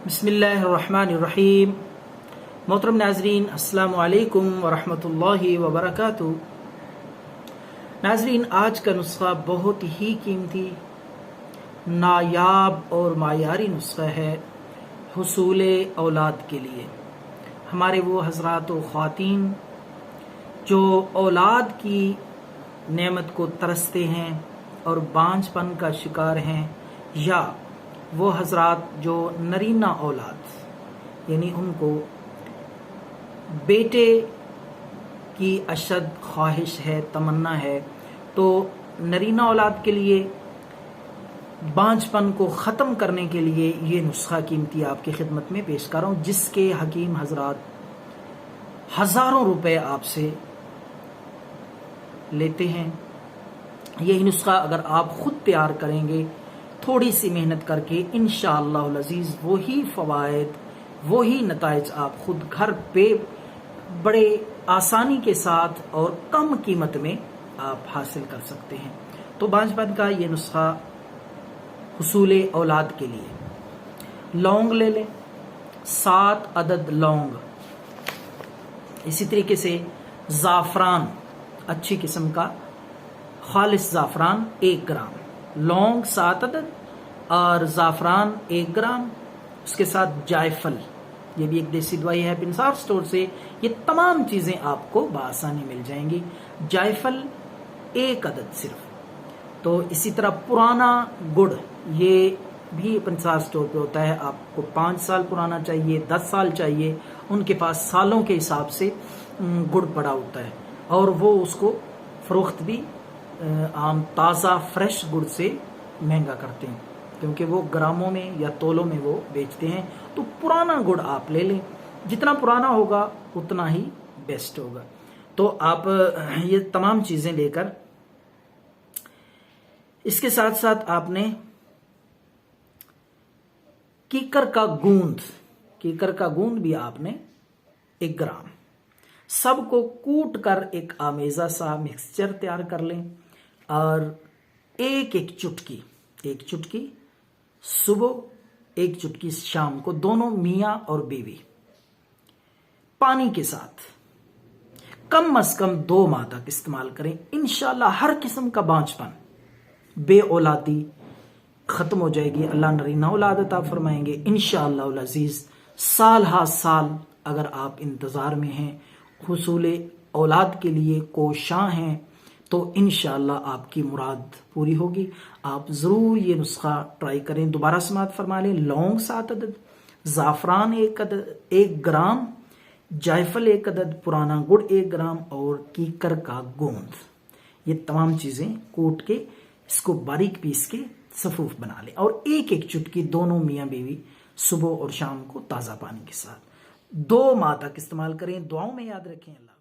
बिस्मिल्लाहिर्रहमानिर्रहीम। मोहतरम नाजरीन, अस्सलाम वालेकुम वरहमतुल्लाहि वबरकातुहू। नाजरीन, आज का नुस्खा बहुत ही कीमती, नायाब और मायारी नुस्खा है हुसूले औलाद के लिए। हमारे वो हजरात व ख़वातीन जो औलाद की नेमत को तरसते हैं और बांझपन का शिकार हैं, या वो हजरात जो नरीना औलाद यानी उनको बेटे की अशद ख्वाहिश है, तमन्ना है, तो नरीना औलाद के लिए बांझपन को ख़त्म करने के लिए ये नुस्खा कीमती आपकी खिदमत में पेश कर रहा हूँ, जिसके हकीम हजरात हज़ारों रुपए आपसे लेते हैं। यही नुस्खा अगर आप खुद तैयार करेंगे थोड़ी सी मेहनत करके, इंशाअल्लाह अज़ीज़ वही फ़वाइद, वही नताइज आप खुद घर पे बड़े आसानी के साथ और कम कीमत में आप हासिल कर सकते हैं। तो बांझपन का ये नुस्खा हुसूले औलाद के लिए। लौंग ले लें, 7 अदद लौंग। इसी तरीके से ज़ाफ़रान, अच्छी किस्म का खालिस ज़ाफ़रान 1 ग्राम, लौंग 7 अदद और ज़ाफ़रान 1 ग्राम। उसके साथ जायफल, ये भी एक देसी दवाई है पिंसार स्टोर से। ये तमाम चीज़ें आपको बआसानी मिल जाएंगी। जायफल 1 अदद सिर्फ। तो इसी तरह पुराना गुड़, ये भी पिंसार स्टोर पे होता है। आपको 5 साल पुराना चाहिए, 10 साल चाहिए, उनके पास सालों के हिसाब से गुड़ पड़ा होता है और वो उसको फ़रोख्त भी आम ताज़ा फ्रेश गुड़ से महंगा करते हैं, क्योंकि वो ग्रामों में या तोलों में वो बेचते हैं। तो पुराना गुड़ आप ले लें, जितना पुराना होगा उतना ही बेस्ट होगा। तो आप ये तमाम चीज़ें लेकर, इसके साथ साथ आपने कीकर का गूंद भी आपने 1 ग्राम, सबको कूट कर एक आमेज़ा सा मिक्सचर तैयार कर लें और एक चुटकी सुबह, 1 चुटकी शाम को, दोनों मियाँ और बीवी पानी के साथ कम अज कम 2 माह तक इस्तेमाल करें। इंशाल्लाह हर किस्म का बांझपन, बे औलादी खत्म हो जाएगी। अल्लाह नरीना औलाद अता फरमाएंगे इंशाअल्लाह अज़ीज़। साल हा साल अगर आप इंतज़ार में हैं, हुसूले औलाद के लिए कोशां हैं, तो इंशाअल्लाह आपकी मुराद पूरी होगी। आप ज़रूर ये नुस्खा ट्राई करें। दोबारा समात फरमा लें। लौंग 7 अदद, ज़ाफ़रान 1 ग्राम, जायफल 1 अदद, पुराना गुड़ 1 ग्राम और कीकर का गूंद। ये तमाम चीज़ें कूट के इसको बारीक पीस के सफूफ बना लें और एक चुटकी दोनों मियाँ बीवी सुबह और शाम को ताज़ा पानी के साथ 2 माह तक इस्तेमाल करें। दुआओं में याद रखें। अल्लाह।